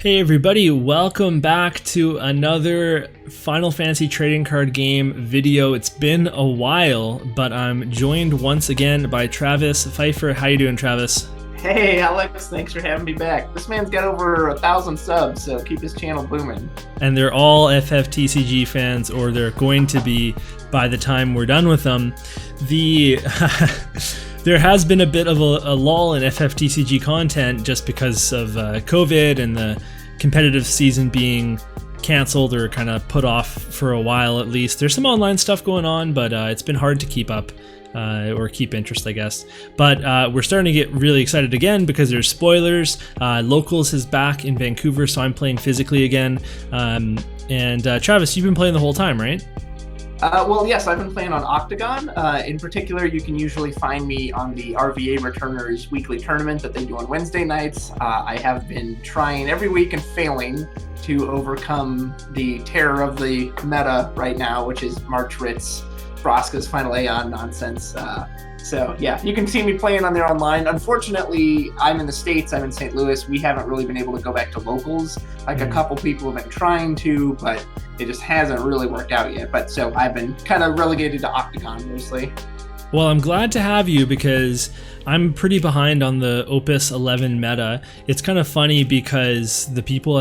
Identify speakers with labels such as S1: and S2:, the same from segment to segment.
S1: Hey everybody, welcome back to another Final Fantasy trading card game video. It's been a while, but I'm joined once again by Travis Pfeifer. How you doing, Travis?
S2: Hey Alex, thanks for having me back. This man's got over 1,000 subs, so keep his channel booming.
S1: And they're all FFTCG fans, or they're going to be by the time we're done with them. There has been a bit of a lull in FFTCG content just because of COVID and the competitive season being canceled or kind of put off for a while at least. There's some online stuff going on, but it's been hard to keep up or keep interest, I guess. But we're starting to get really excited again because there's spoilers. Locals is back in Vancouver, so I'm playing physically again. And Travis, you've been playing the whole time, right?
S2: Well, yes, I've been playing on Octagon. In particular, you can usually find me on the RVA Returners weekly tournament that they do on Wednesday nights. I have been trying every week and failing to overcome the terror of the meta right now, which is March Ritz, Vraska's Final Aeon nonsense. So yeah, you can see me playing on there online. Unfortunately, I'm in the States, I'm in St. Louis. We haven't really been able to go back to locals. Like a couple people have been trying to, but it just hasn't really worked out yet. But so I've been kind of relegated to Octagon mostly.
S1: Well, I'm glad to have you because I'm pretty behind on the Opus XI meta. It's kind of funny because the people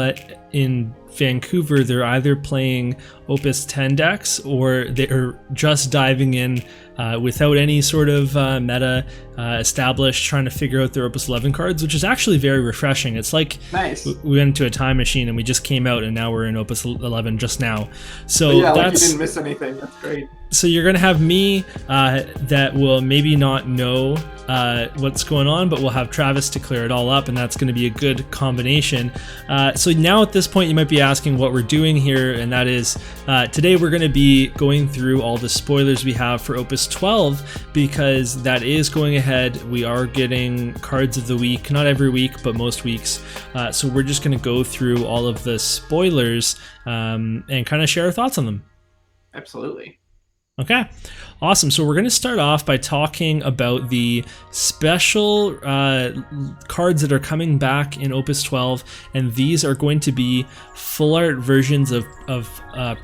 S1: in Vancouver, they're either playing Opus X decks or they're just diving in without any sort of meta established, trying to figure out their Opus XI cards, which is actually very refreshing. It's like
S2: nice.
S1: We went into a time machine and we just came out and now we're in Opus XI just now. So
S2: yeah, like you didn't miss anything. That's great.
S1: So you're going to have me that will maybe not know what's going on, but we'll have Travis to clear it all up, and that's going to be a good combination. So now at this point you might be asking what we're doing here, and that is today we're going to be going through all the spoilers we have for Opus XII, because that is going ahead. We are getting cards of the week, not every week, but most weeks. So we're just going to go through all of the spoilers and kind of share our thoughts on them.
S2: Absolutely.
S1: Okay, awesome. So we're going to start off by talking about the special cards that are coming back in Opus 12, and these are going to be full art versions of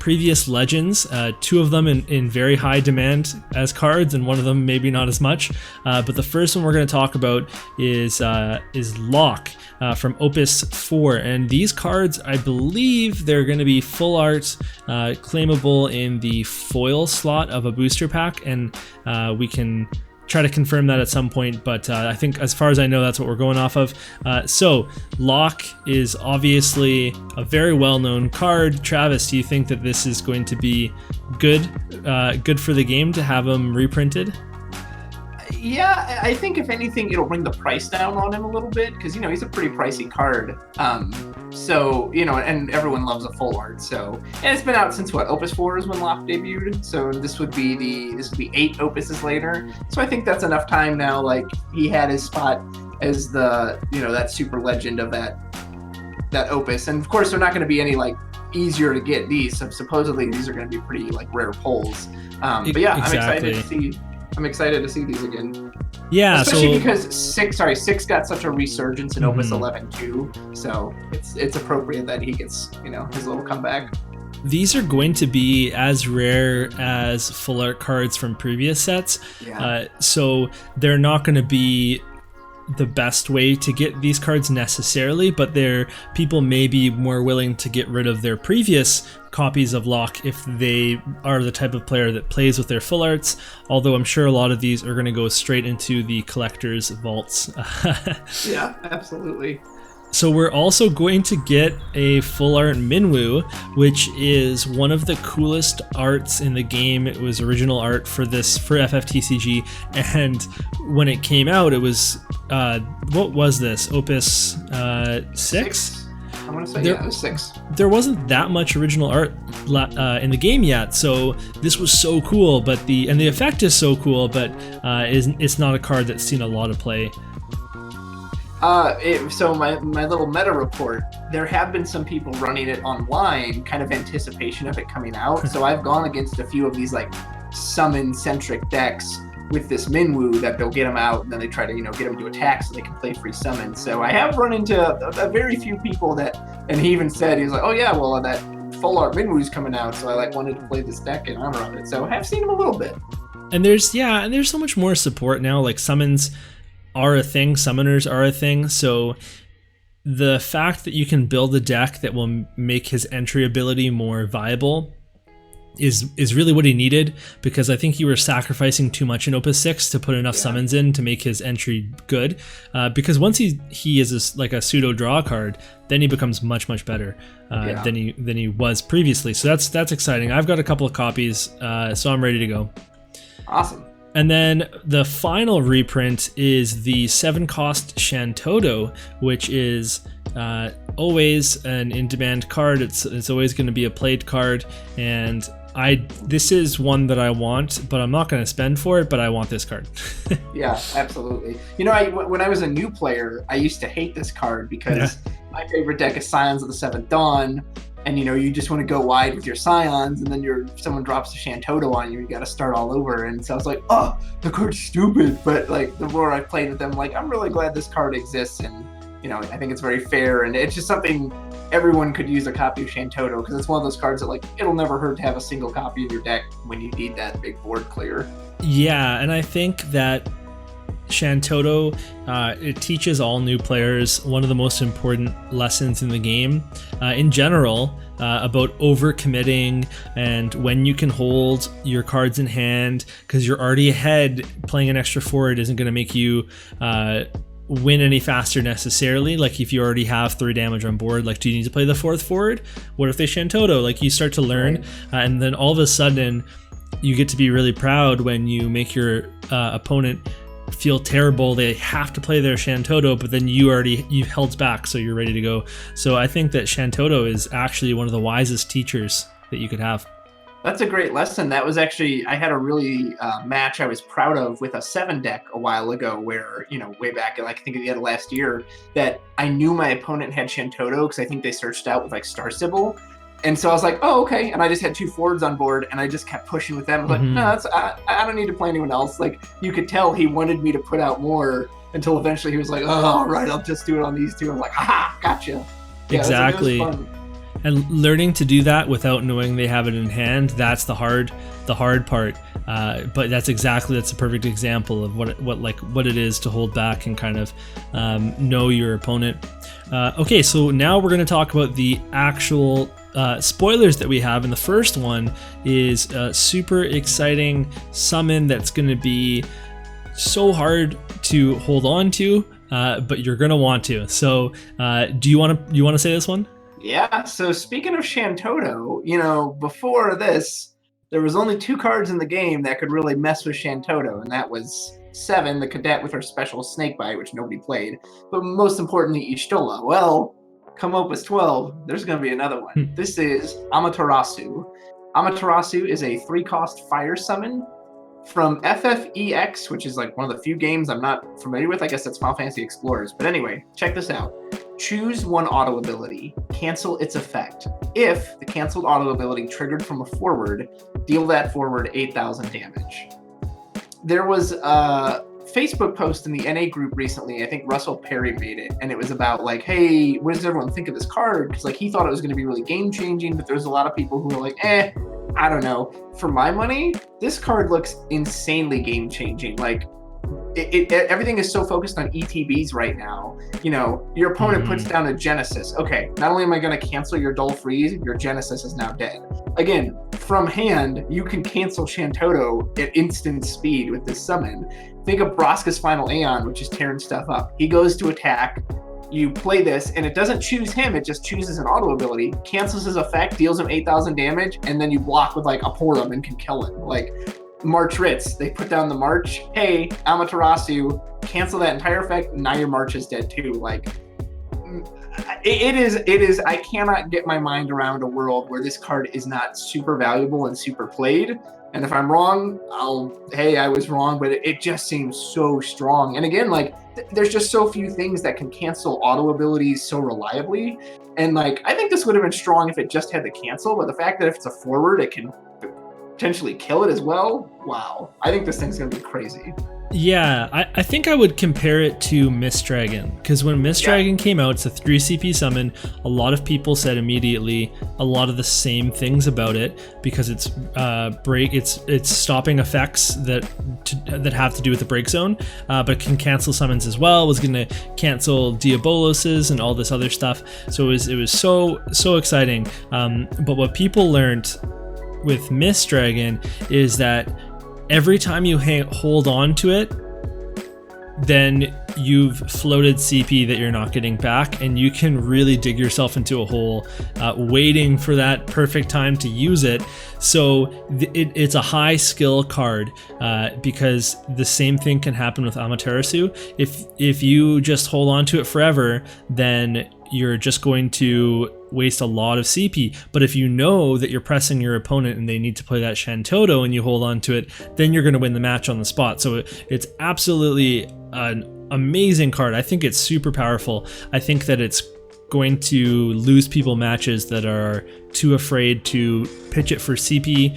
S1: previous legends. Two of them in very high demand as cards, and one of them maybe not as much. But the first one we're going to talk about is Locke from Opus 4, and these cards, I believe they're going to be full art, claimable in the foil slot of a booster pack, and we can try to confirm that at some point, but I think as far as I know, that's what we're going off of. So Locke is obviously a very well-known card. Travis, do you think that this is going to be good for the game to have him reprinted?
S2: Yeah, I think if anything, it'll bring the price down on him a little bit, because he's a pretty pricey card. So and everyone loves a full art. So, and it's been out since what, Opus 4 is when Locke debuted. So this would be 8 Opuses later. So I think that's enough time now. Like, he had his spot as the that super legend of that Opus, and of course they're not going to be any like easier to get these. So supposedly these are going to be pretty like rare pulls. But yeah, exactly. I'm excited to see these again.
S1: Yeah,
S2: especially because 6 got such a resurgence in Opus 11 too. So it's appropriate that he gets his little comeback.
S1: These are going to be as rare as full art cards from previous sets.
S2: Yeah.
S1: So they're not going to be the best way to get these cards necessarily, but people may be more willing to get rid of their previous copies of Locke if they are the type of player that plays with their full arts, although I'm sure a lot of these are going to go straight into the collector's vaults.
S2: Yeah, absolutely.
S1: So we're also going to get a full art Minwu, which is one of the coolest arts in the game. It was original art for FFTCG, and when it came out, it was what was this? Opus 6?
S2: I want to say it was 6.
S1: There wasn't that much original art in the game yet, so this was so cool. But the effect is so cool, but it's not a card that's seen a lot of play.
S2: So my little meta report, there have been some people running it online, kind of anticipation of it coming out. So I've gone against a few of these like summon-centric decks with this Minwu that they'll get him out, and then they try to, get him to attack so they can play free summon. So I have run into a very few people that, and he even said, he was like, oh yeah, well, that full art Minwu's coming out, so I wanted to play this deck in honor of it. So I have seen him a little bit.
S1: And there's so much more support now. Like, summons are a thing, summoners are a thing, so the fact that you can build a deck that will make his entry ability more viable is really what he needed, because I think you were sacrificing too much in Opus 6 to put enough summons in to make his entry good. Because once he is like a pseudo draw card, then he becomes much better than he was previously. So that's exciting. I've got a couple of copies, so I'm ready to go.
S2: Awesome.
S1: And then the final reprint is the 7-cost Shantotto, which is always an in-demand card. It's always going to be a played card, and this is one that I want, but I'm not going to spend for it, but I want this card.
S2: Yeah, absolutely. When I was a new player, I used to hate this card because my favorite deck is Scions of the Seventh Dawn, and you just want to go wide with your Scions, and then someone drops a Shantotto on you, you got to start all over. And so I was like, oh, the card's stupid. But like, the more I played with them, like, I'm really glad this card exists, and I think it's very fair, and it's just something everyone could use a copy of Shantotto, because it's one of those cards that, like, it'll never hurt to have a single copy in your deck when you need that big board clear.
S1: Yeah, and I think that Shantotto, it teaches all new players one of the most important lessons in the game in general, about overcommitting and when you can hold your cards in hand, because you're already ahead. Playing an extra forward isn't going to make you win any faster necessarily. Like, if you already have 3 damage on board, like, do you need to play the 4th forward? What if they Shantotto? Like, you start to learn, and then all of a sudden you get to be really proud when you make your opponent feel terrible. They have to play their Shantotto, but then you've held back, so you're ready to go. So I think that Shantotto is actually one of the wisest teachers that you could have.
S2: That's a great lesson. That was actually, I had a really match I was proud of with a 7 deck a while ago, where, way back, I think at the end of last year, that I knew my opponent had Shantotto, because I think they searched out with like Star Sybil. And so I was like, oh, okay. And I just had 2 forwards on board, and I just kept pushing with them. I was like, no, I don't need to play anyone else. Like, you could tell he wanted me to put out more, until eventually he was like, oh, all right, I'll just do it on these 2. I was like, haha, gotcha. Yeah,
S1: exactly.
S2: It was fun.
S1: And learning to do that without knowing they have it in hand, that's the hard part. But that's a perfect example of what it is to hold back and kind of know your opponent. Okay, so now we're going to talk about the actual spoilers that we have, and the first one is a super exciting summon that's going to be so hard to hold on to, but you're going to want to. So do you want to say this one?
S2: Yeah, so speaking of Shantotto, before this, there was only 2 cards in the game that could really mess with Shantotto, and that was 7, the Cadet with her special Snakebite, which nobody played, but most importantly, Y'shtola. Well, come Opus 12, there's going to be another one. This is Amaterasu. Amaterasu is a 3-cost fire summon from FFEX, which is like one of the few games I'm not familiar with. I guess that's Final Fantasy Explorers. But anyway, check this out. Choose 1 auto ability, cancel its effect. If the canceled auto ability triggered from a forward, deal that forward 8,000 damage. There was a Facebook post in the NA group recently, I think Russell Perry made it, and it was about like, hey, what does everyone think of this card? Because like, he thought it was going to be really game-changing, but there's a lot of people who were like, I don't know. For my money, this card looks insanely game-changing. Like, everything is so focused on ETBs right now. Your opponent puts down a Genesis. Okay, not only am I going to cancel your Dull Freeze, your Genesis is now dead. Again, from hand, you can cancel Shantotto at instant speed with this summon. Think of Braska's Final Aeon, which is tearing stuff up. He goes to attack, you play this, and it doesn't choose him, it just chooses an auto ability, cancels his effect, deals him 8,000 damage, and then you block with like a Porum and can kill him. Like, March Ritz, they put down the March, hey, Amaterasu, cancel that entire effect, now your March is dead too. Like, it is, I cannot get my mind around a world where this card is not super valuable and super played. And if I'm wrong, I was wrong, but it just seems so strong. And again, like, there's just so few things that can cancel auto abilities so reliably. And like, I think this would have been strong if it just had the cancel, but the fact that if it's a forward, it can potentially kill it as well. Wow, I think this thing's gonna be crazy.
S1: Yeah, I think I would compare it to Mist Dragon, because when Mist Dragon came out, it's a 3 CP summon. A lot of people said immediately a lot of the same things about it, because it's it's stopping effects that have to do with the break zone, but can cancel summons as well. Was going to cancel Diaboloses and all this other stuff. So it was so exciting. But what people learned with Mist Dragon is that every time you hold on to it, then you've floated CP that you're not getting back, and you can really dig yourself into a hole waiting for that perfect time to use it. So it's a high skill card, because the same thing can happen with Amaterasu. If you just hold on to it forever, then you're just going to waste a lot of CP. But if you know that you're pressing your opponent and they need to play that Shantotto and you hold on to it, then you're going to win the match on the spot. So it's absolutely an amazing card. I think it's super powerful. I think that it's going to lose people matches that are too afraid to pitch it for CP,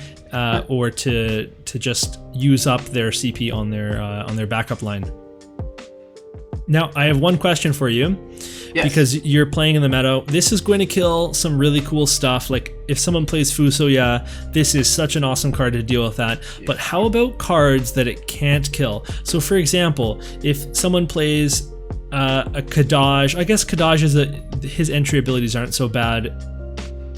S1: or to just use up their CP on their backup line. Now, I have one question for you. Yes. Because you're playing in the meta. This is going to kill some really cool stuff. Like if someone plays Fusoya, this is such an awesome card to deal with that. Yeah. But how about cards that it can't kill? So for example, if someone plays a Kadaj, I guess Kadaj his entry abilities aren't so bad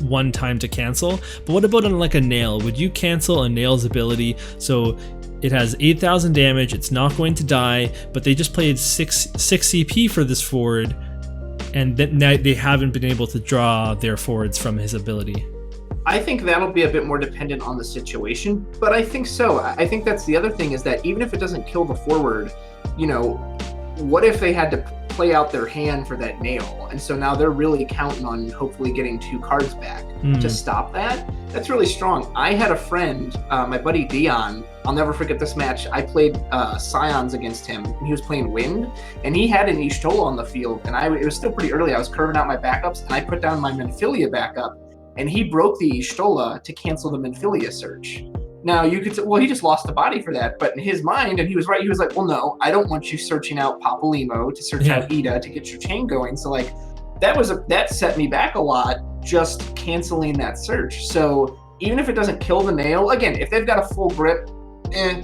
S1: one time to cancel. But what about on like a Nail? Would you cancel a Nail's ability? So it has 8,000 damage, it's not going to die, but they just played 6 CP for this forward, and then they haven't been able to draw their forwards from his ability.
S2: I think that'll be a bit more dependent on the situation, but I think so. I think that's the other thing, is that even if it doesn't kill the forward, what if they had to play out their hand for that Nail? And so now they're really counting on hopefully getting 2 cards back to stop that. That's really strong. I had a friend, my buddy Dion, I'll never forget this match. I played Scions against him, and he was playing Wind, and he had an Y'shtola on the field, and it was still pretty early. I was curving out my backups, and I put down my Minfilia backup, and he broke the Y'shtola to cancel the Minfilia search. Now, you could say, well, he just lost the body for that, but in his mind, and he was right, he was like, well, no, I don't want you searching out Papalymo to search out Ida to get your chain going. So, like, that set me back a lot, just canceling that search. So even if it doesn't kill the Nail, again, if they've got a full grip,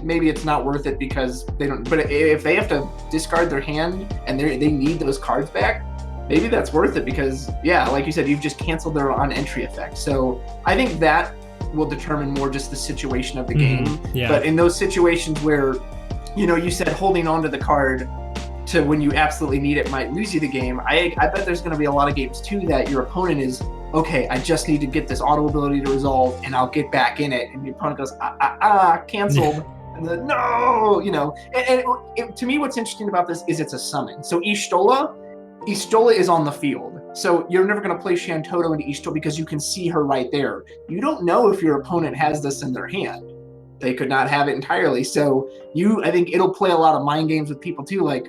S2: maybe it's not worth it because they don't. But if they have to discard their hand and they need those cards back, maybe that's worth it because, yeah, like you said, you've just canceled their on-entry effect. So I think that will determine more just the situation of the game. Yeah. But in those situations where, you said holding on to the card to when you absolutely need it might lose you the game, I bet there's going to be a lot of games too that your opponent is, okay, I just need to get this auto ability to resolve and I'll get back in it. And your opponent goes, canceled. And then, no, And to me, what's interesting about this is it's a summon. So Y'shtola is on the field. So you're never going to play Shantotto into Y'shtola because you can see her right there. You don't know if your opponent has this in their hand. They could not have it entirely. So I think it'll play a lot of mind games with people too. Like,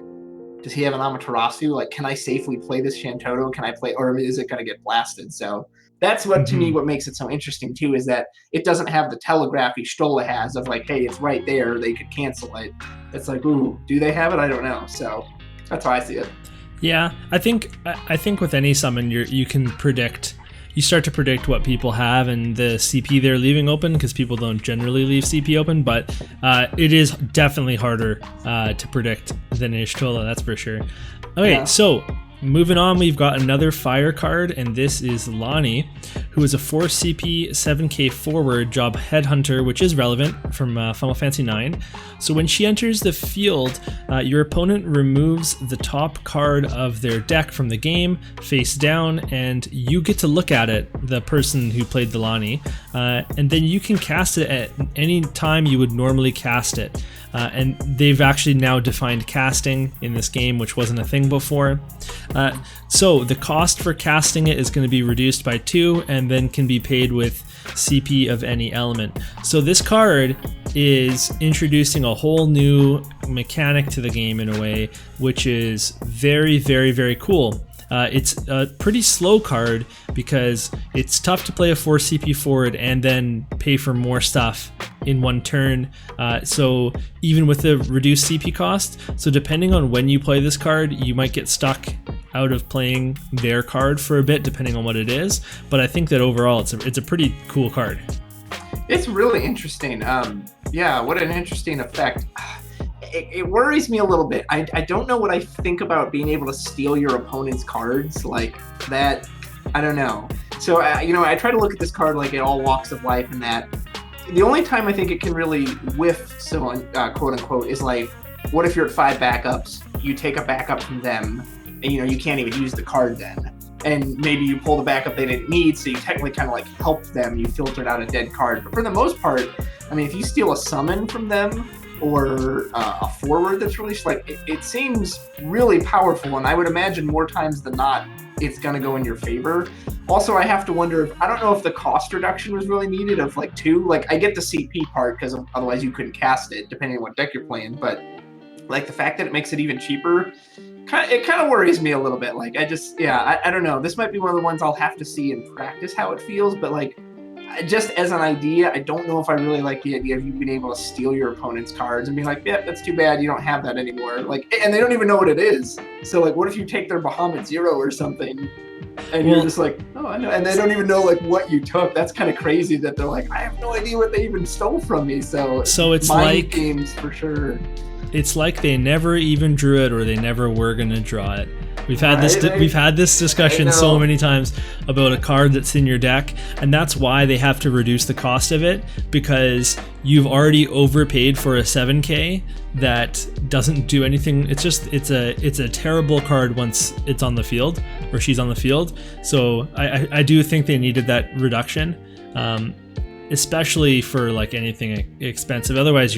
S2: does he have an Amaterasu? Like, can I safely play this Shantotto? Can I play, or is it going to get blasted? So that's what, to me, what makes it so interesting too, is that it doesn't have the telegraph Y'shtola has of like, hey, it's right there. They could cancel it. It's like, ooh, do they have it? I don't know. So that's how I see it.
S1: Yeah, I think with any summon, you can predict. You start to predict what people have and the CP they're leaving open, because people don't generally leave CP open, but it is definitely harder to predict than Y'shtola, that's for sure. Okay, yeah. So moving on, we've got another fire card, and this is Lani, who is a 4 CP 7k forward job headhunter, which is relevant from Final Fantasy IX. So when she enters the field, your opponent removes the top card of their deck from the game, face down, and you get to look at it, the person who played the Lani, and then you can cast it at any time you would normally cast it. And they've actually now defined casting in this game, which wasn't a thing before. So the cost for casting it is going to be reduced by 2 and then can be paid with CP of any element. So this card is introducing a whole new mechanic to the game in a way, which is very, very, very cool. It's a pretty slow card because it's tough to play a 4 CP forward and then pay for more stuff in one turn. So even with the reduced CP cost, so depending on when you play this card, you might get stuck out of playing their card for a bit, depending on what it is. But I think that overall, it's a pretty cool card.
S2: It's really interesting. Yeah, what an interesting effect. It worries me a little bit. I don't know what I think about being able to steal your opponent's cards like that. I don't know. So, I try to look at this card like in all walks of life, and that the only time I think it can really whiff someone, quote unquote, is like, what if you're at 5 backups, you take a backup from them, and you can't even use the card then. And maybe you pull the backup they didn't need, so you technically kind of like helped them. You filtered out a dead card. But for the most part, I mean, if you steal a summon from them or a forward that's released, like it seems really powerful. And I would imagine more times than not, it's going to go in your favor. Also, I have to wonder I don't know if the cost reduction was really needed of like 2. Like I get the CP part because otherwise you couldn't cast it depending on what deck you're playing. But like the fact that it makes it even cheaper, it kind of worries me a little bit. Like I don't know. This might be one of the ones I'll have to see in practice how it feels. But like just as an idea, I don't know if I really like the idea of you being able to steal your opponent's cards and be like, yeah, that's too bad. You don't have that anymore. Like, and they don't even know what it is. So like, what if you take their Bahamut 0 or something? And you're just like, oh, I know. And they don't even know like what you took. That's kind of crazy that they're like, I have no idea what they even stole from me. So
S1: it's
S2: mind
S1: like
S2: games for sure.
S1: It's like they never even drew it, or they never were going to draw it. We've had this discussion so many times about a card that's in your deck, and that's why they have to reduce the cost of it, because you've already overpaid for a 7K that doesn't do anything. It's a terrible card once it's on the field, or she's on the field. So I do think they needed that reduction, especially for like anything expensive. Otherwise,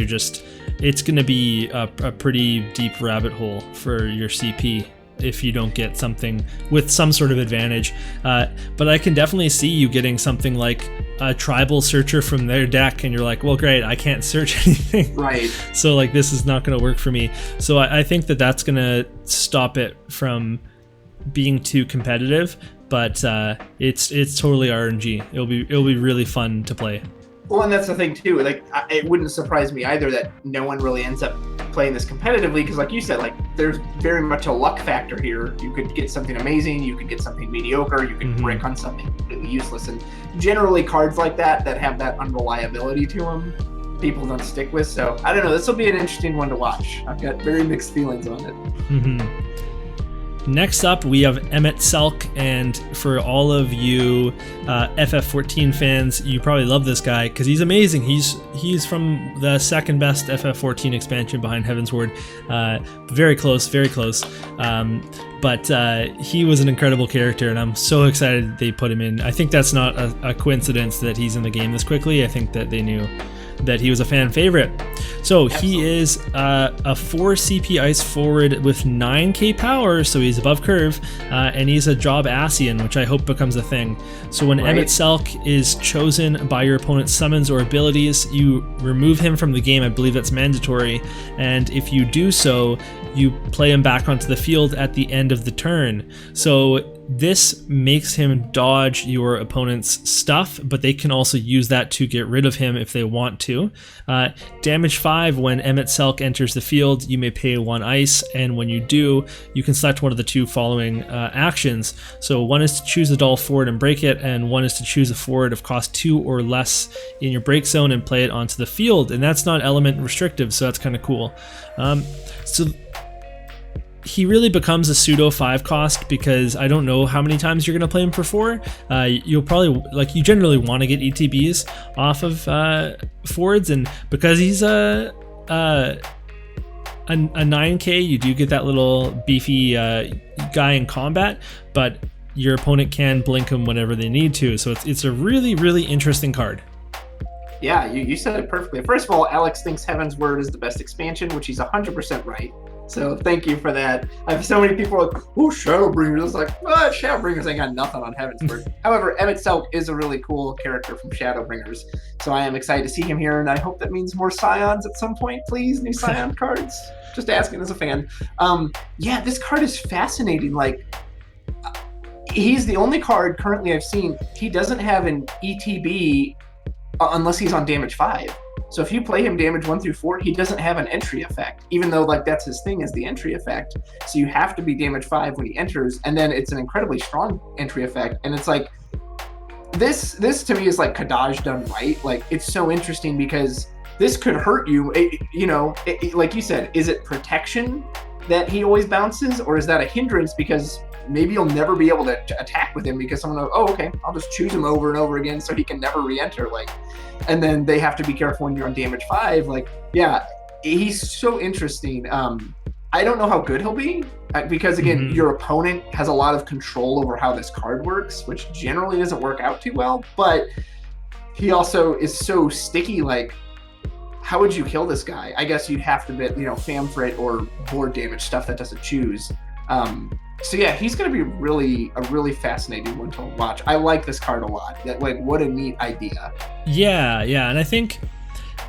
S1: it's going to be a pretty deep rabbit hole for your CP if you don't get something with some sort of advantage. But I can definitely see you getting something like a tribal searcher from their deck, and you're like, well, great, I can't search anything. Right. So like, this is not going to work for me. So I think that's going to stop it from being too competitive. But it's totally RNG. It'll be really fun to play.
S2: Well, and that's the thing too. Like, it wouldn't surprise me either that no one really ends up playing this competitively, because, like you said, like there's very much a luck factor here. You could get something amazing, you could get something mediocre, you could brick on something completely useless, and generally cards like that have that unreliability to them, people don't stick with. So I don't know. This will be an interesting one to watch. I've got very mixed feelings on it. Mm-hmm.
S1: Next up, we have Emet-Selch, and for all of you FF14 fans, you probably love this guy because he's amazing. He's from the second best FF14 expansion behind Heaven's Ward. Very close. But he was an incredible character, and I'm so excited they put him in. I think that's not a coincidence that he's in the game this quickly. I think that they knew that he was a fan favorite. So He is a 4 CP ice forward with 9k power, so he's above curve, and he's a job Asian, which I hope becomes a thing. So when Emet-Selch is chosen by your opponent's summons or abilities, you remove him from the game. I believe that's mandatory, and if you do so, you play him back onto the field at the end of the turn. So this makes him dodge your opponent's stuff, but they can also use that to get rid of him if they want to. Damage 5, when Emet-Selch enters the field, you may pay 1 ice, and when you do, you can select one of the 2 following actions. So one is to choose a doll forward and break it, and one is to choose a forward of cost 2 or less in your break zone and play it onto the field, and that's not element restrictive, so that's kind of cool. So he really becomes a pseudo 5 cost, because I don't know how many times you're going to play him for 4. You'll probably, you generally want to get ETBs off of forwards, and because he's a 9k, you do get that little beefy guy in combat, but your opponent can blink him whenever they need to, so it's a really, really interesting card.
S2: Yeah, you said it perfectly. First of all, Alex thinks Heaven's Word is the best expansion, which he's 100% right. So thank you for that. I have so many people like, oh, Shadowbringers. It's like, Shadowbringers ain't got nothing on Heaven's Word. However, Emet-Selch is a really cool character from Shadowbringers. So I am excited to see him here, and I hope that means more Scions at some point, please. New Scion cards. Just asking as a fan. Yeah, this card is fascinating. Like, he's the only card currently I've seen. He doesn't have an ETB unless he's on damage 5. So if you play him damage 1 through 4, he doesn't have an entry effect, even though like that's his thing, is the entry effect. So you have to be damage 5 when he enters, and then it's an incredibly strong entry effect. And it's like this to me is like Kadaj done right. Like, it's so interesting because this could hurt you. Like you said, is it protection that he always bounces, or is that a hindrance because maybe you'll never be able to attack with him because someone will, oh, okay, I'll just choose him over and over again so he can never re-enter. Like, and then they have to be careful when you're on damage 5. Like, yeah, he's so interesting. I don't know how good he'll be because, again, your opponent has a lot of control over how this card works, which generally doesn't work out too well. But he also is so sticky. Like, how would you kill this guy? I guess you'd have to bit, Famfrit or board damage, stuff that doesn't choose. So yeah, he's going to be a really fascinating one to watch. I like this card a lot. Like, what a neat idea.
S1: Yeah, and I think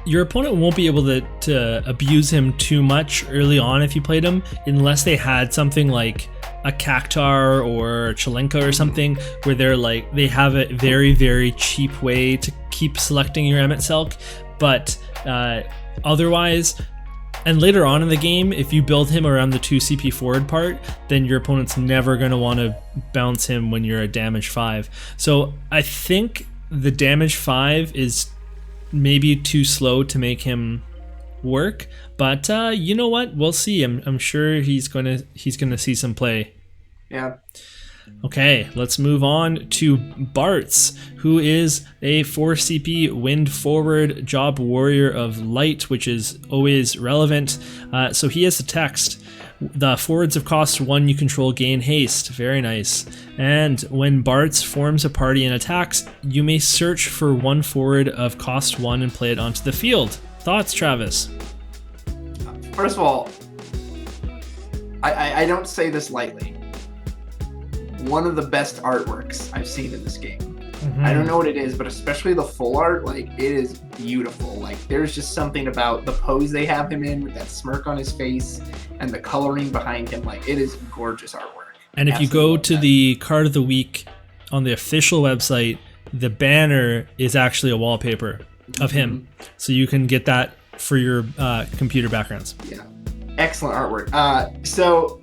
S1: your opponent won't be able to abuse him too much early on if you played him, unless they had something like a Cactar or Chelenka or something where they have a very, very cheap way to keep selecting your Emet-Selch. But otherwise, and later on in the game, if you build him around the 2 CP forward part, then your opponent's never going to want to bounce him when you're at damage 5. So I think the damage 5 is maybe too slow to make him work, but you know what? We'll see. I'm sure he's gonna see some play.
S2: Yeah.
S1: Okay, let's move on to Bartz, who is a 4 CP wind forward job warrior of light, which is always relevant. So he has a text. The forwards of cost 1 you control gain haste. Very nice. And when Bartz forms a party and attacks, you may search for 1 forward of cost 1 and play it onto the field. Thoughts, Travis?
S2: First of all, I don't say this lightly. One of the best artworks I've seen in this game. I don't know what it is, but especially the full art, like, it is beautiful. Like, there's just something about the pose they have him in with that smirk on his face and the coloring behind him. Like, it is gorgeous artwork.
S1: And if you go to the card of the week on the official website, the banner is actually a wallpaper of him. So you can get that for your computer backgrounds.
S2: Yeah. Excellent artwork. So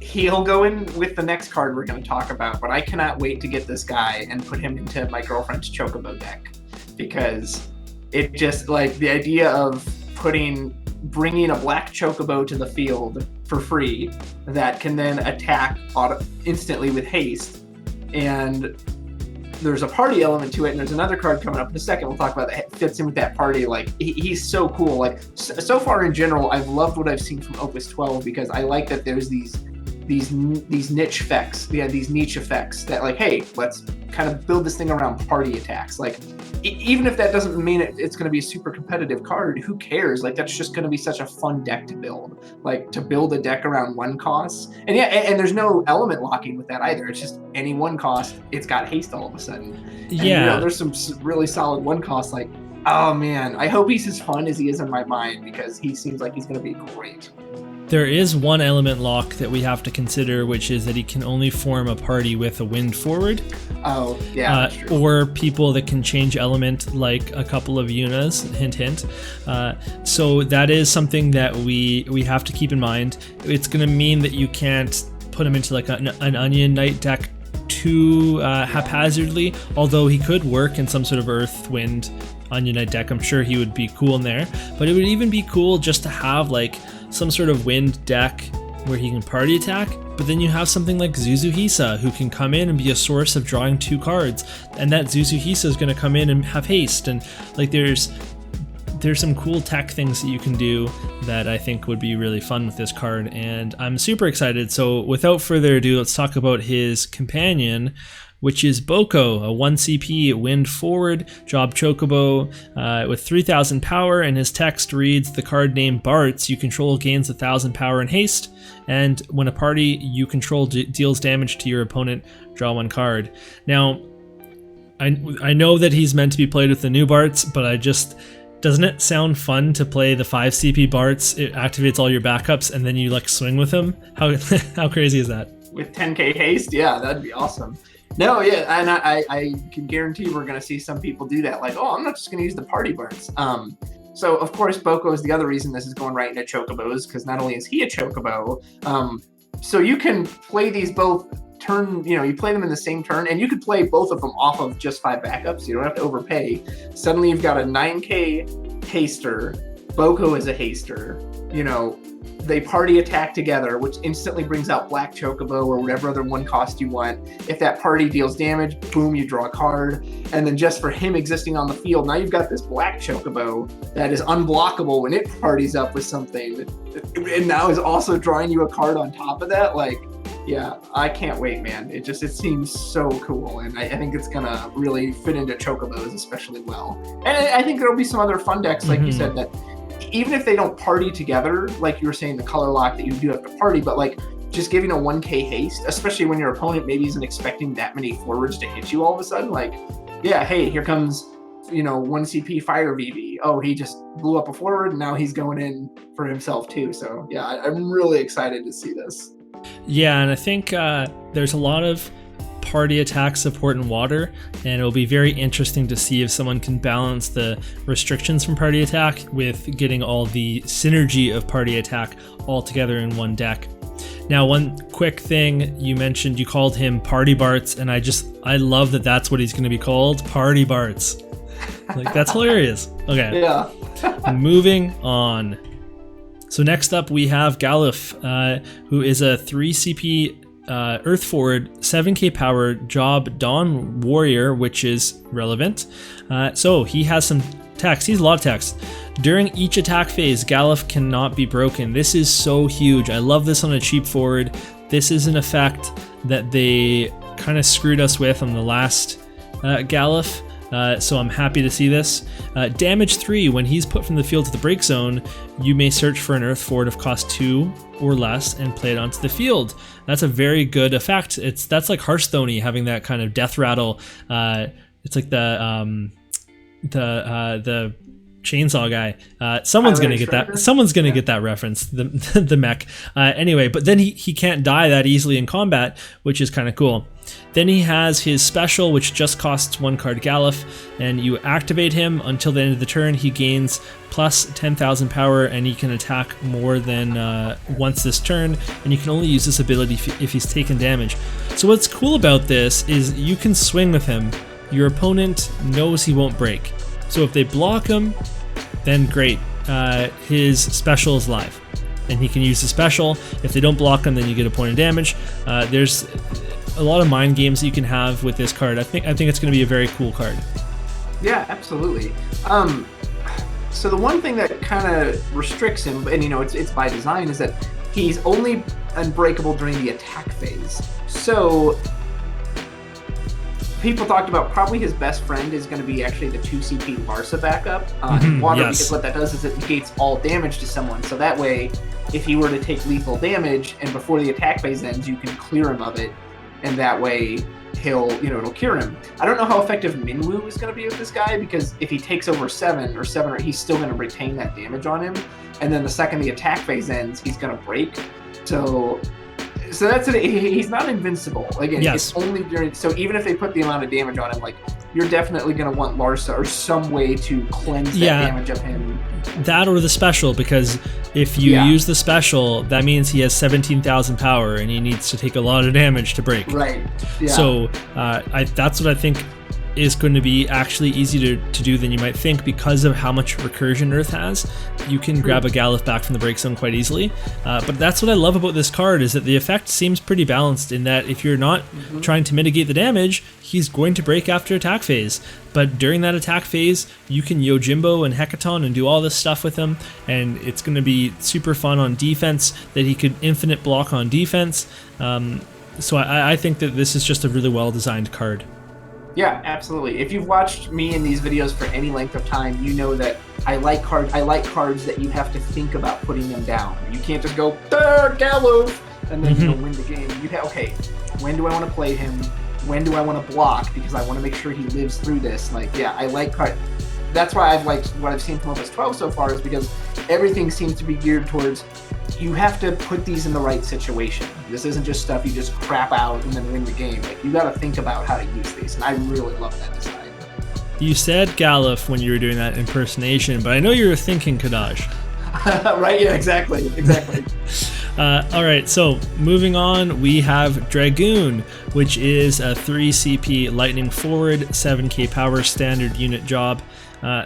S2: he'll go in with the next card we're going to talk about, but I cannot wait to get this guy and put him into my girlfriend's Chocobo deck, because it just, like, the idea of bringing a black Chocobo to the field for free that can then attack instantly with haste, and there's a party element to it, and there's another card coming up in a second we'll talk about that fits in with that party. Like, he's so cool. Like, so far in general, I've loved what I've seen from Opus 12, because I like that there's these niche effects. Yeah, these niche effects that, like, hey, let's kind of build this thing around party attacks. Like, even if that doesn't mean it's going to be a super competitive card, who cares? Like, that's just going to be such a fun deck to build. Like, to build a deck around 1 cost. And yeah, and there's no element locking with that either. It's just any 1 cost, it's got haste all of a sudden. And,
S1: yeah.
S2: There's some really solid 1 costs. Like, oh man, I hope he's as fun as he is in my mind, because he seems like he's going to be great.
S1: There is one element lock that we have to consider, which is that he can only form a party with a wind forward.
S2: Oh, yeah, that's true.
S1: Or people that can change element, like a couple of Yunas, hint, hint. So that is something that we have to keep in mind. It's going to mean that you can't put him into like an Onion Knight deck too haphazardly, although he could work in some sort of Earth, Wind, Onion Knight deck. I'm sure he would be cool in there. But it would even be cool just to have like some sort of wind deck where he can party attack, but then you have something like Zuzuhisa who can come in and be a source of drawing 2 cards, and that Zuzuhisa is going to come in and have haste, and like there's some cool tech things that you can do that I think would be really fun with this card, and I'm super excited. So without further ado, let's talk about his companion, which is Boko, a 1 CP wind forward job chocobo with 3,000 power, and his text reads, the card name Bartz you control gains 1,000 power and haste, and when a party you control deals damage to your opponent, draw 1 card. Now, I know that he's meant to be played with the new Bartz, but doesn't it sound fun to play the 5 CP Bartz? It activates all your backups and then you like swing with him? How crazy is that?
S2: With 10k haste, yeah, that'd be awesome. No, yeah, and I can guarantee we're going to see some people do that. Like, oh, I'm not just going to use the party Bartz. So, of course, Boko is the other reason this is going right into Chocobos, because not only is he a Chocobo, so you can play these both you play them in the same turn, and you could play both of them off of just 5 backups. You don't have to overpay. Suddenly you've got a 9k haster. Boko is a haster. They party attack together, which instantly brings out Black Chocobo or whatever other 1 cost you want. If that party deals damage, boom, you draw a card. And then just for him existing on the field, now you've got this Black Chocobo that is unblockable when it parties up with something, and now is also drawing you a card on top of that. Like, yeah, I can't wait, man. It seems so cool, and I think it's gonna really fit into Chocobos especially well. And I think there'll be some other fun decks, like you said, that even if they don't party together, like you were saying, the color lock that you do have to party, but like just giving a 1k haste, especially when your opponent maybe isn't expecting that many forwards to hit you all of a sudden, like, yeah, hey, here comes 1 CP Fire VV. Oh, he just blew up a forward, and now he's going in for himself too. So yeah, I'm really excited to see this.
S1: Yeah, and I think there's a lot of party attack support in water, and it'll be very interesting to see if someone can balance the restrictions from party attack with getting all the synergy of party attack all together in one deck. Now, one quick thing you mentioned, you called him Party Bartz, and I love that that's what he's going to be called, Party Bartz. Like, that's hilarious. Okay.
S2: Yeah.
S1: Moving on. So next up we have Galuf, who is a 3 CP Earth Forward, 7k power Job Dawn Warrior, which is relevant. So he has some text. He's a lot of text. During each attack phase, Galuf cannot be broken. This is so huge. I love this on a cheap forward. This is an effect that they kind of screwed us with on the last Galuf. So I'm happy to see this. Damage 3, when he's put from the field to the break zone, you may search for an Earth Forward of cost 2 or less and play it onto the field. That's a very good effect. That's like Hearthstone-y, having that kind of death rattle. It's like the chainsaw guy. Someone's gonna get that. Someone's gonna get that reference. The mech. Anyway, but then he can't die that easily in combat, which is kind of cool. Then he has his special, which just costs 1 card Galuf, and you activate him until the end of the turn. He gains plus 10,000 power, and he can attack more than once this turn, and you can only use this ability if he's taken damage. So what's cool about this is you can swing with him. Your opponent knows he won't break. So if they block him, then great. His special is live, and he can use the special. If they don't block him, then you get a point of damage. There's a lot of mind games that you can have with this card. I think it's going to be a very cool card.
S2: Yeah, absolutely. So the one thing that kind of restricts him, and it's by design, is that he's only unbreakable during the attack phase. So people talked about probably his best friend is going to be actually the 2 CP Larsa backup in water, yes. Because what that does is it negates all damage to someone. So that way, if he were to take lethal damage and before the attack phase ends, you can clear him of it, and that way it'll cure him. I don't know how effective Minwu is going to be with this guy, because if he takes over 7 or 7, he's still going to retain that damage on him, and then the second the attack phase ends, he's going to break. So that's it. He's not invincible. Again, yes. It's only during. So even if they put the amount of damage on him, like, you're definitely going to want Larsa or some way to cleanse that damage of him.
S1: That or the special, because if you use the special, that means he has 17,000 power and he needs to take a lot of damage to break.
S2: Right. Yeah.
S1: So that's what I think is going to be actually easier to do than you might think, because of how much recursion Earth has. You can grab a Galuf back from the break zone quite easily. But that's what I love about this card, is that the effect seems pretty balanced in that if you're not trying to mitigate the damage, he's going to break after attack phase. But during that attack phase, you can Yojimbo and Hecaton and do all this stuff with him, and it's going to be super fun on defense, that he could infinite block on defense. So I think that this is just a really well-designed card.
S2: Yeah, absolutely. If you've watched me in these videos for any length of time, you know that I like cards that you have to think about putting them down. You can't just go, Galuf, and then win the game. You have, okay, when do I want to play him? When do I want to block? Because I want to make sure he lives through this. Like, yeah, I like cards. That's why I've liked what I've seen from Opus 12 so far, is because everything seems to be geared towards you have to put these in the right situation. This isn't just stuff you just crap out and then win the game. Like, you got to think about how to use these, and I really love that design.
S1: You said Galuf when you were doing that impersonation, but I know you were thinking Kadaj.
S2: Right? Yeah, exactly.
S1: All right, so moving on, we have Dragoon, which is a 3 CP lightning forward, 7k power standard unit job.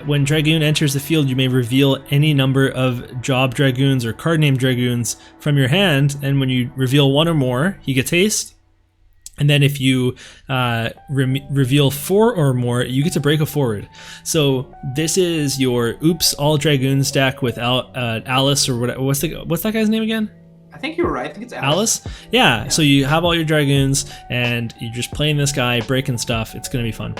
S1: When Dragoon enters the field, you may reveal any number of job Dragoons or card name Dragoons from your hand, and when you reveal one or more, he gets haste. And then if you reveal 4 or more, you get to break a forward. So this is your Oops All Dragoons deck without Alice or whatever. What's that guy's name again?
S2: I think you were right. I think it's Alice.
S1: Yeah. So you have all your Dragoons and you're just playing this guy, breaking stuff. It's going to be fun.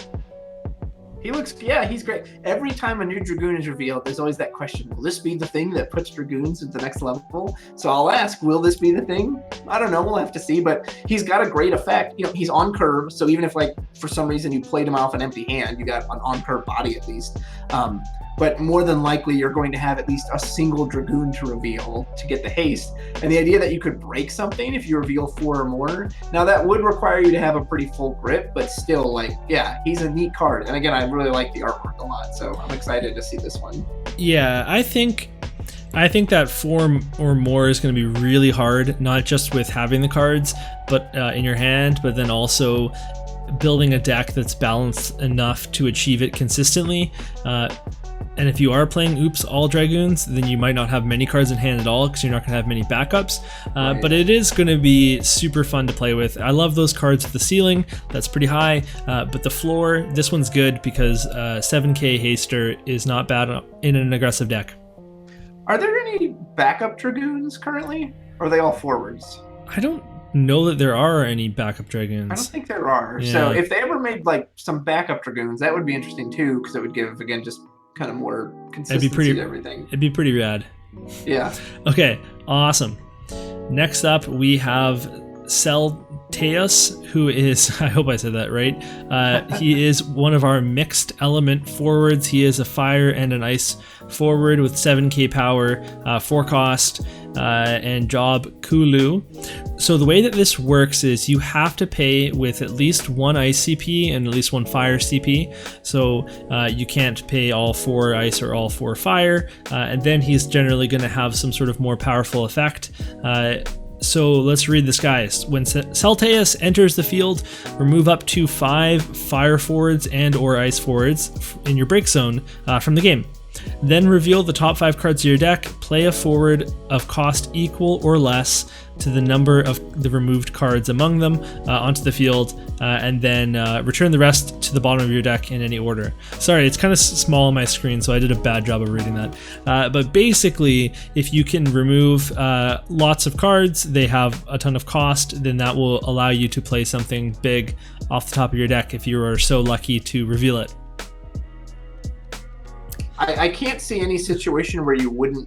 S2: He's great. Every time a new Dragoon is revealed, there's always that question, will this be the thing that puts Dragoons at the next level? So I'll ask, will this be the thing? I don't know, we'll have to see, but he's got a great effect. You know, he's on curve, so even if, like, for some reason you played him off an empty hand, you got an on-curve body at least. But more than likely, you're going to have at least a single Dragoon to reveal to get the haste. And the idea that you could break something if you reveal 4 or more, now that would require you to have a pretty full grip, but still, like, yeah, he's a neat card. And again, I really like the artwork a lot, so I'm excited to see this one.
S1: Yeah, I think that 4 or more is going to be really hard, not just with having the cards, but in your hand, but then also building a deck that's balanced enough to achieve it consistently. And if you are playing Oops All Dragoons, then you might not have many cards in hand at all because you're not going to have many backups.
S2: Right.
S1: But it is going to be super fun to play with. I love those cards at the ceiling. That's pretty high. But the floor, this one's good because 7k Haster is not bad in an aggressive deck.
S2: Are there any backup Dragoons currently? Or are they all forwards?
S1: I don't know that there are any backup Dragoons.
S2: I don't think there are. Yeah. So if they ever made like some backup Dragoons, that would be interesting too, because it would give, again, just kind of more consistency to everything.
S1: It'd be pretty rad.
S2: Yeah.
S1: Okay, awesome. Next up, we have Selh'teus, who is, I hope I said that right. He is one of our mixed element forwards. He is a fire and an ice forward with 7k power, 4 cost, and job Kulu. So the way that this works is you have to pay with at least 1 ice CP and at least 1 fire CP. So you can't pay all 4 ice or all 4 fire. And then he's generally going to have some sort of more powerful effect. So let's read this, guys. When Selh'teus enters the field, remove up to 5 fire forwards and or ice forwards in your break zone from the game. Then reveal the top 5 cards of your deck, play a forward of cost equal or less to the number of the removed cards among them onto the field, and then return the rest to the bottom of your deck in any order. Sorry, it's kind of small on my screen, so I did a bad job of reading that. But basically, if you can remove lots of cards, they have a ton of cost, then that will allow you to play something big off the top of your deck if you are so lucky to reveal it.
S2: I can't see any situation where you wouldn't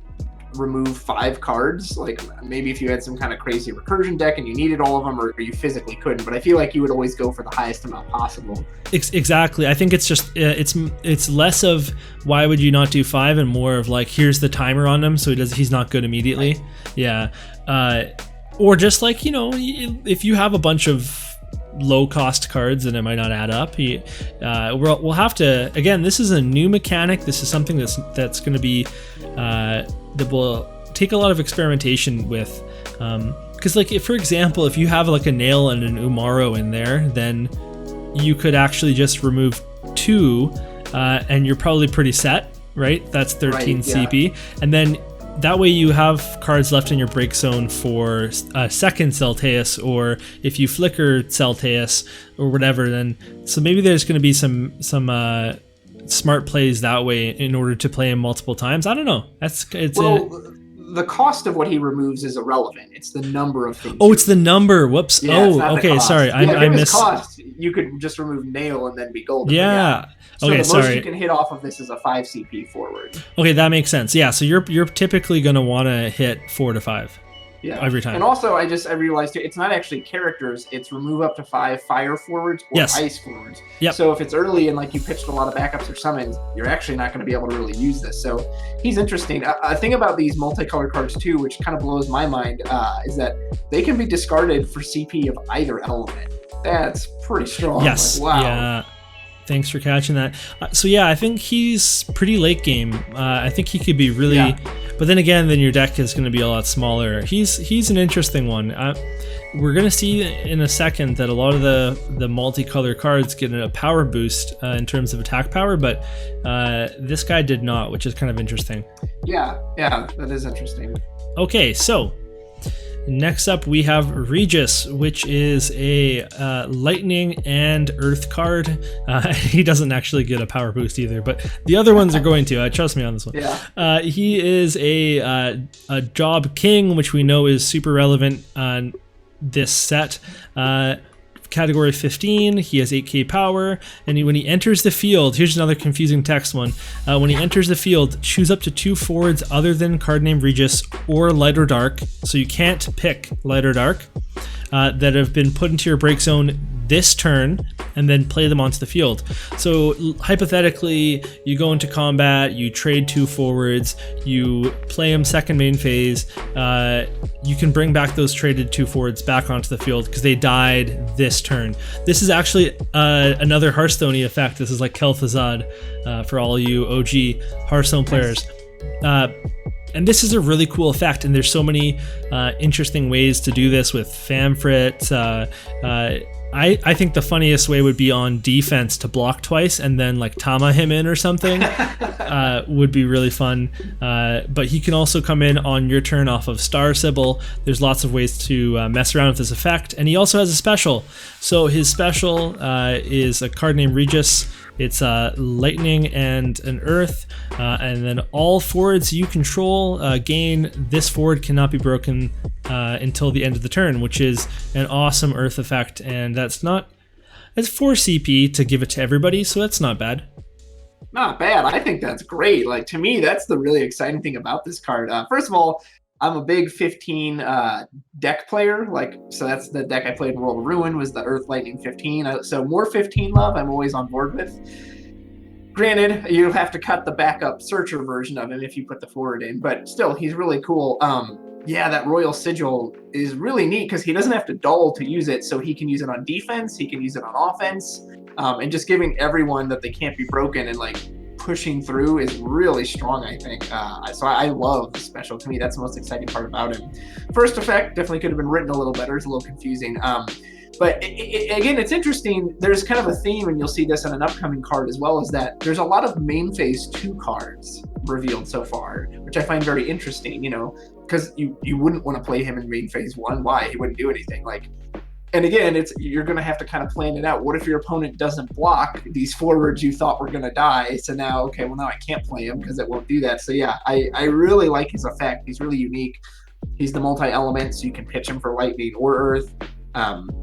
S2: remove 5 cards. Like maybe if you had some kind of crazy recursion deck and you needed all of them, or you physically couldn't. But I feel like you would always go for the highest amount possible.
S1: Exactly. I think it's just it's less of why would you not do 5 and more of like here's the timer on him so he's not good immediately. Right. Yeah. Or just like, you know, if you have a bunch of low cost cards and it might not add up, we'll have to, again, this is a new mechanic. This is something that's going to be that will take a lot of experimentation with, because like if, for example, if you have like a nail and an Umaro in there, then you could actually just remove 2 and you're probably pretty set, right? That's 13 right, CP. Yeah. And then that way you have cards left in your break zone for a second Selh'teus, or if you flicker Selh'teus or whatever, then so maybe there's going to be some smart plays that way in order to play him multiple times. I don't know.
S2: The cost of what he removes is irrelevant. It's the number of things.
S1: Oh, it's the number. Whoops.
S2: Yeah,
S1: oh, okay. Sorry, I missed.
S2: Cost, you could just remove nail and then be golden.
S1: Yeah.
S2: So
S1: okay,
S2: the most you can hit off of this is a 5 CP forward.
S1: Okay, that makes sense. Yeah, so you're typically going to want to hit 4 to 5.
S2: Yeah.
S1: every time.
S2: And also, I realized too, it's not actually characters. It's remove up to 5 fire forwards or ice forwards.
S1: Yep.
S2: So if it's early and like you pitched a lot of backups or summons, you're actually not going to be able to really use this. So he's interesting. A thing about these multicolored cards too, which kind of blows my mind, is that they can be discarded for CP of either element. That's pretty strong.
S1: Yes.
S2: Like, wow.
S1: Yeah. Thanks for catching that. So yeah, I think he's pretty late game. I think he could be really, but then again, then your deck is going to be a lot smaller. He's an interesting one. We're going to see in a second that a lot of the multicolor cards get a power boost in terms of attack power, but this guy did not, which is kind of interesting.
S2: Yeah, that is interesting.
S1: Okay, so next up we have Regis, which is a lightning and earth card. He doesn't actually get a power boost either, but the other ones are going to. Trust me on this one.
S2: Yeah.
S1: He is a job king, which we know is super relevant on this set. Category 15, he has 8k power, and when he enters the field, here's another confusing text one. When he enters the field, choose up to 2 forwards other than card name Regis or light or dark, so you can't pick light or dark, that have been put into your break zone this turn, and then play them onto the field. So hypothetically, you go into combat, you trade 2 forwards, you play them second main phase, you can bring back those traded 2 forwards back onto the field because they died this turn. This is actually another Hearthstone-y effect. This is like Kel'Thuzad for all you OG Hearthstone players. And this is a really cool effect, and there's so many interesting ways to do this with Famfrit. I think the funniest way would be on defense to block twice and then like Tama him in or something. Would be really fun. But he can also come in on your turn off of Star Sybil. There's lots of ways to mess around with this effect. And he also has a special. So his special is a card named Regis. It's lightning and an earth, and then all forwards you control gain. This forward cannot be broken until the end of the turn, which is an awesome earth effect, and it's 4 CP to give it to everybody, so that's not bad.
S2: Not bad. I think that's great. Like, to me, that's the really exciting thing about this card. First of all, I'm a big 15 deck player. So that's the deck I played in World of Ruin, was the Earth Lightning 15. So more 15 love, I'm always on board with. Granted, you'll have to cut the backup Searcher version of him if you put the forward in, but still, he's really cool. Yeah, that Royal Sigil is really neat because he doesn't have to dull to use it, so he can use it on defense, he can use it on offense, and just giving everyone that they can't be broken and like pushing through is really strong, I think. So I love the special. To me, that's the most exciting part about him. First effect definitely could have been written a little better. It's a little confusing. But again, it's interesting. There's kind of a theme, and you'll see this on an upcoming card as well, is that there's a lot of main phase 2 cards revealed so far, which I find very interesting, because you wouldn't want to play him in main phase 1. Why? He wouldn't do anything. And again, you're going to have to kind of plan it out. What if your opponent doesn't block these forwards you thought were going to die? So now I can't play him because it won't do that. So yeah, I really like his effect. He's really unique. He's the multi-element, so you can pitch him for lightning or earth.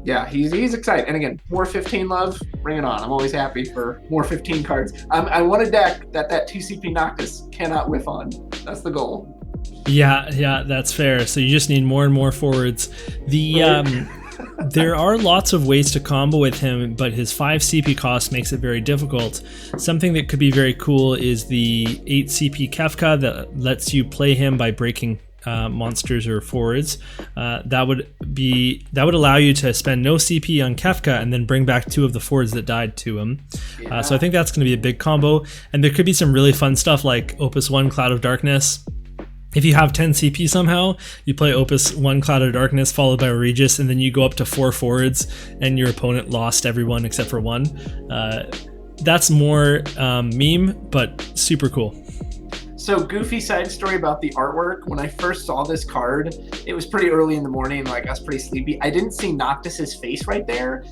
S2: Yeah, he's exciting. And again, more 15 love, bring it on. I'm always happy for more 15 cards. I want a deck that 2 CP Noctis cannot whiff on. That's the goal.
S1: Yeah, that's fair. So you just need more and more forwards. There are lots of ways to combo with him, but his 5 CP cost makes it very difficult. Something that could be very cool is the 8 CP Kefka that lets you play him by breaking monsters or forwards. That would allow you to spend no CP on Kefka and then bring back 2 of the forwards that died to him.
S2: Yeah.
S1: So I think that's going to be a big combo, and there could be some really fun stuff like Opus 1 Cloud of Darkness. If you have 10 CP somehow, you play Opus 1 Cloud of Darkness followed by Regis, and then you go up to 4 forwards and your opponent lost everyone except for 1. That's more meme, but super cool.
S2: So, goofy side story about the artwork. When I first saw this card, it was pretty early in the morning, I was pretty sleepy. I didn't see Noctis's face right there.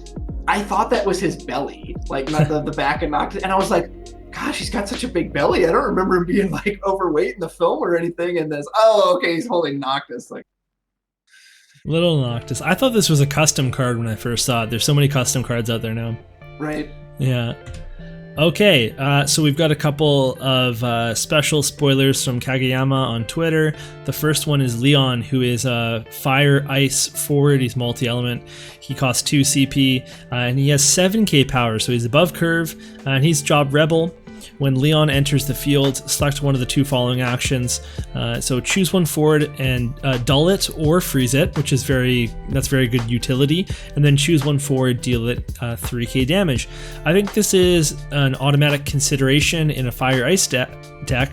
S2: I thought that was his belly, not the back of Noctis, and I was like, gosh, he's got such a big belly. I don't remember him being overweight in the film or anything. And this, okay, he's holding Noctis.
S1: Little Noctis. I thought this was a custom card when I first saw it. There's so many custom cards out there now.
S2: Right.
S1: Yeah. Okay, so we've got a couple of special spoilers from Kageyama on Twitter. The first one is Leon, who is a fire ice forward. He's multi-element. He costs 2 CP, and he has 7k power, so he's above curve, and he's job rebel. When Leon enters the field, select one of the 2 following actions. So choose one forward and dull it or freeze it, which is very good utility. And then choose one forward, deal it 3k damage. I think this is an automatic consideration in a fire ice deck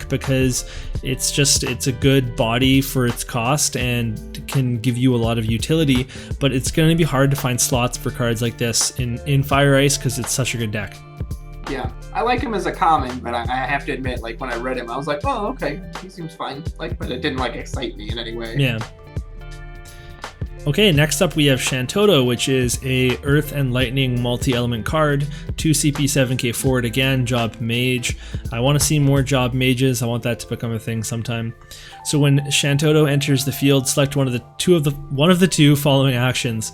S1: because it's a good body for its cost and can give you a lot of utility. But it's going to be hard to find slots for cards like this in fire ice because it's such a good deck.
S2: Yeah, I like him as a common, but I have to admit, like, when I read him, I was like, oh, okay, he seems fine. Like, but it didn't, like, excite me in any way.
S1: Yeah. Okay, next up we have Shantotto, which is a Earth and Lightning multi-element card. 2 CP, 7k forward again, job mage. I want to see more job mages. I want that to become a thing sometime. So when Shantotto enters the field, select one of the 2 following actions.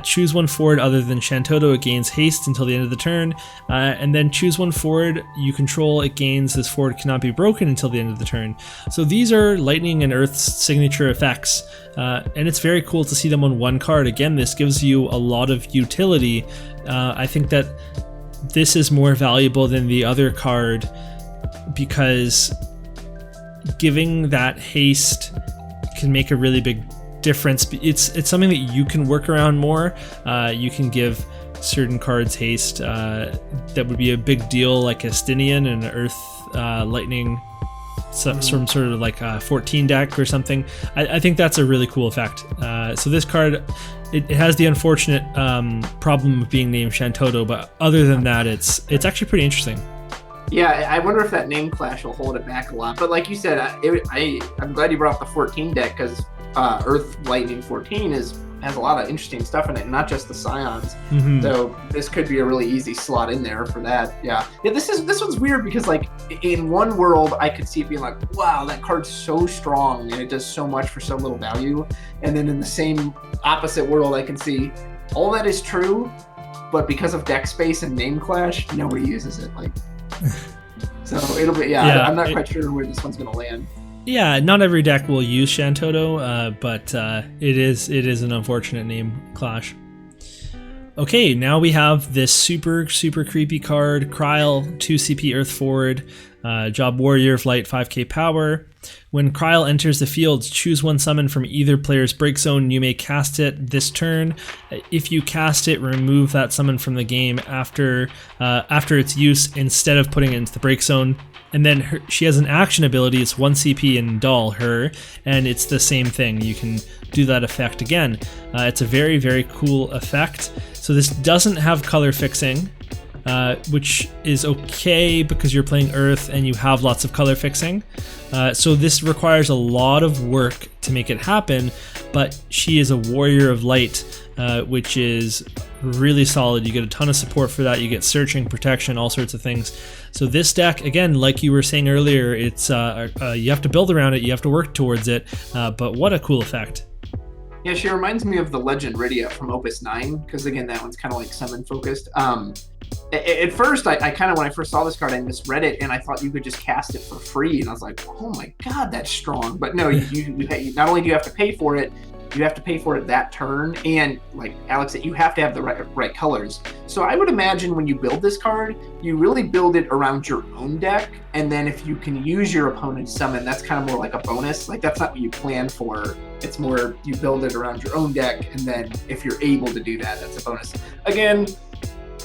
S1: Choose one forward other than Shantotto. It gains haste until the end of the turn, and then choose one forward you control. It gains this forward cannot be broken until the end of the turn. So these are Lightning and Earth's signature effects, and it's very cool to see them on one card. Again, this gives you a lot of utility. I think that this is more valuable than the other card because giving that haste can make a really big difference. It's something that you can work around more. You can give certain cards haste that would be a big deal, like Astinian and Earth Lightning, some sort of like a 14 deck or something. I think that's a really cool effect. So this card, it has the unfortunate problem of being named Shantotto, but other than that, it's actually pretty interesting.
S2: Yeah, I wonder if that name clash will hold it back a lot. But like you said, I'm glad you brought up the 14 deck because Earth Lightning 14 has a lot of interesting stuff in it, not just the Scions. Mm-hmm. So this could be a really easy slot in there for that. Yeah, this one's weird because like in one world I could see it being like, wow, that card's so strong and it does so much for so little value. And then in the same opposite world I can see all that is true, but because of deck space and name clash, nobody uses it. Like, so it'll be I'm not quite sure where this one's gonna land.
S1: Yeah, not every deck will use Shantotto, but it is an unfortunate name clash. Okay, now we have this super creepy card, Krile, 2 CP Earth forward, job Warrior of Light, 5k power. When Krile enters the field, choose one summon from either player's break zone. You may cast it this turn. If you cast it, remove that summon from the game after its use instead of putting it into the break zone. And then she has an action ability. It's 1 CP and dull her, and it's the same thing. You can do that effect again. It's a very, very cool effect. So this doesn't have color fixing, which is okay because you're playing Earth and you have lots of color fixing. So this requires a lot of work to make it happen, but she is a Warrior of Light, which is really solid. You get a ton of support for that. You get searching, protection, all sorts of things. So this deck, again, like you were saying earlier, it's you have to build around it, you have to work towards it, but what a cool effect.
S2: Yeah, she reminds me of the Legend Rydia from Opus 9, because again, that one's kind of like summon focused. At first, I kind of, when I first saw this card, I misread it, and I thought you could just cast it for free, and I was like, oh my god, that's strong. But no, you not only do you have to pay for it, you have to pay for it that turn, and like Alex said, you have to have the right colors. So I would imagine when you build this card, you really build it around your own deck, and then if you can use your opponent's summon, that's kind of more like a bonus. Like, that's not what you plan for. It's more you build it around your own deck, and then if you're able to do that, that's a bonus. Again,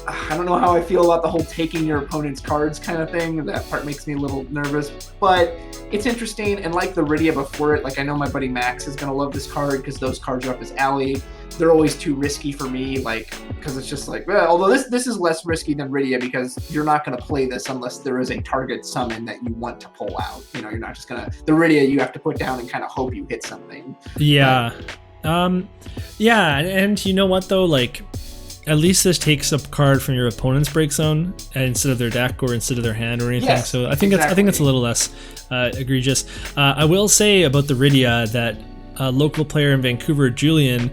S2: I don't know how I feel about the whole taking your opponent's cards kind of thing. That part makes me a little nervous, but it's interesting. And like the Rydia before it, like I know my buddy Max is going to love this card because those cards are up his alley. They're always too risky for me, like, because it's just like, well, although this is less risky than Rydia because you're not going to play this unless there is a target summon that you want to pull out. You know, you're not just going to, the Rydia you have to put down and kind of hope you hit something.
S1: Yeah. Yeah. And you know what though? Like, at least this takes a card from your opponent's break zone instead of their deck or instead of their hand or anything. Yes, so I think it's a little less egregious. I will say about the Rydia that a local player in Vancouver, Julian,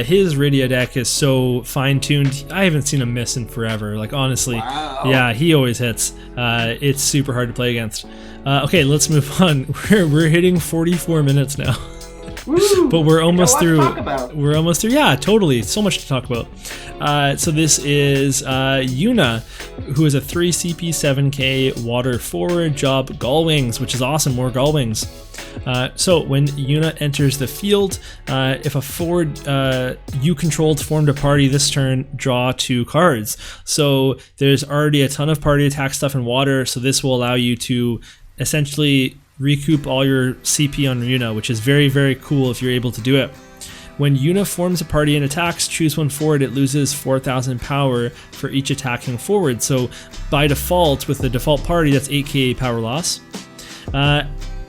S1: his radio deck is so fine-tuned. I haven't seen him miss in forever. Like, honestly,
S2: Wow.
S1: yeah, he always hits. It's super hard to play against. Okay, let's move on. We're hitting 44 minutes now.
S2: Woo!
S1: But we're almost through.
S2: Talk about.
S1: We're almost through. Yeah, totally. So much to talk about. So this is Yuna, who is a 3 CP 7K water forward job Gull Wings, which is awesome. More Gull Wings. So when Yuna enters the field, if a forward you controlled formed a party this turn, draw 2 cards. So there's already a ton of party attack stuff in water. So this will allow you to essentially recoup all your CP on Yuna, which is very, very cool if you're able to do it. When Yuna forms a party and attacks, choose one forward, it loses 4,000 power for each attacking forward. So by default, with the default party, that's 8k power loss.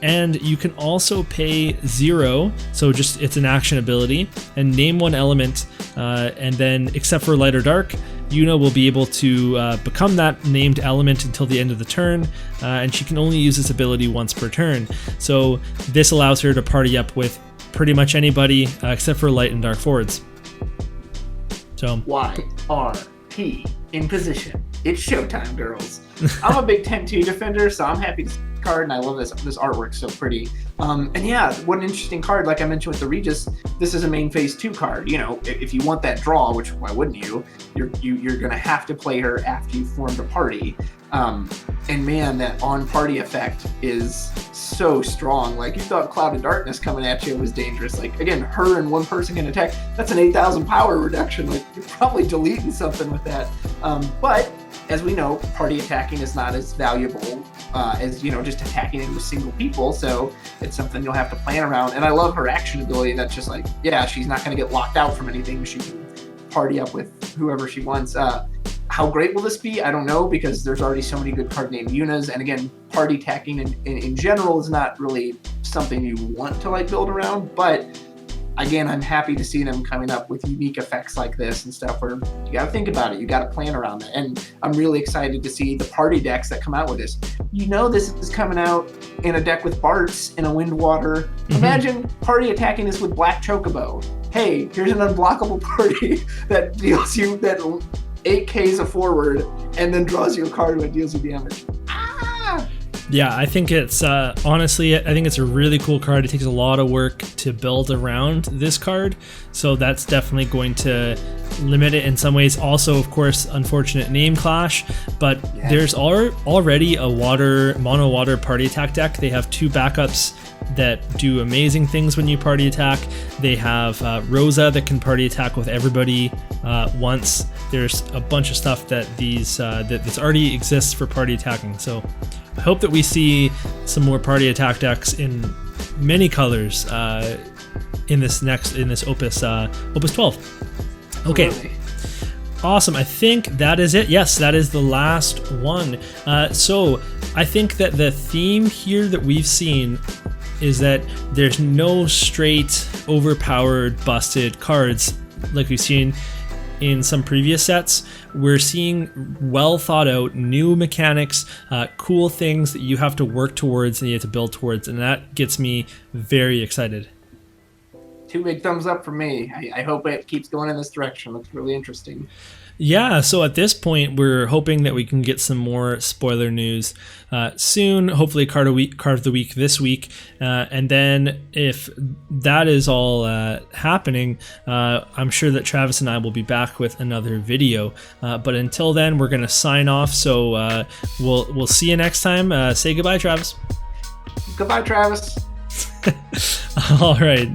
S1: And you can also pay 0, so just it's an action ability, and name one element, and then except for light or dark, Yuna will be able to become that named element until the end of the turn, and she can only use this ability once per turn. So this allows her to party up with pretty much anybody except for light and dark forwards. So
S2: YRP in position. It's showtime, girls. I'm a big 10-2 defender, so I'm happy to see the card, and I love this artwork, so pretty. And yeah, what an interesting card. Like I mentioned with the Regis, this is a main phase 2 card. You know, if you want that draw, which why wouldn't you? You're gonna have to play her after you formed a party. And man, that on party effect is so strong. Like, you thought Cloud of Darkness coming at you was dangerous. Like, again, her and one person can attack. That's an 8,000 power reduction. Like, you're probably deleting something with that. But as we know, party attacking is not as valuable as, you know, just attacking into single people. So it's something you'll have to plan around. And I love her action ability. That's just like, yeah, she's not going to get locked out from anything. She can party up with whoever she wants. How great will this be? I don't know, because there's already so many good card named Yunas. And again, party attacking in general is not really something you want to like build around. But again, I'm happy to see them coming up with unique effects like this and stuff where you got to think about it. You got to plan around it. And I'm really excited to see the party decks that come out with this. You know, this is coming out in a deck with Bartz in a wind water. Mm-hmm. Imagine party attacking this with Black Chocobo. Hey, here's an unblockable party that deals you that 8Ks a forward and then draws you a card when it deals you damage.
S1: Yeah, I think it's honestly, I think it's a really cool card. It takes a lot of work to build around this card, so that's definitely going to limit it in some ways. Also, of course, unfortunate name clash, but yeah, there's already a mono water party attack deck. They have 2 backups that do amazing things when you party attack. They have Rosa that can party attack with everybody once. There's a bunch of stuff that this already exists for party attacking. So I hope that we see some more party attack decks in many colors in this Opus 12. Okay.
S2: Really?
S1: Awesome. I think that is it. Yes, that is the last one. So I think that the theme here that we've seen is that there's no straight overpowered busted cards like we've seen in some previous sets. We're seeing well thought out new mechanics, cool things that you have to work towards and you have to build towards, and that gets me very excited.
S2: 2 big thumbs up for me. I hope it keeps going in this direction. Looks really interesting.
S1: Yeah, so at this point, we're hoping that we can get some more spoiler news soon, hopefully card of the week this week. And then if that is all happening, I'm sure that Travis and I will be back with another video. But until then, we're going to sign off. So we'll see you next time. Say goodbye, Travis.
S2: Goodbye, Travis.
S1: All right.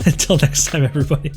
S1: Until next time, everybody.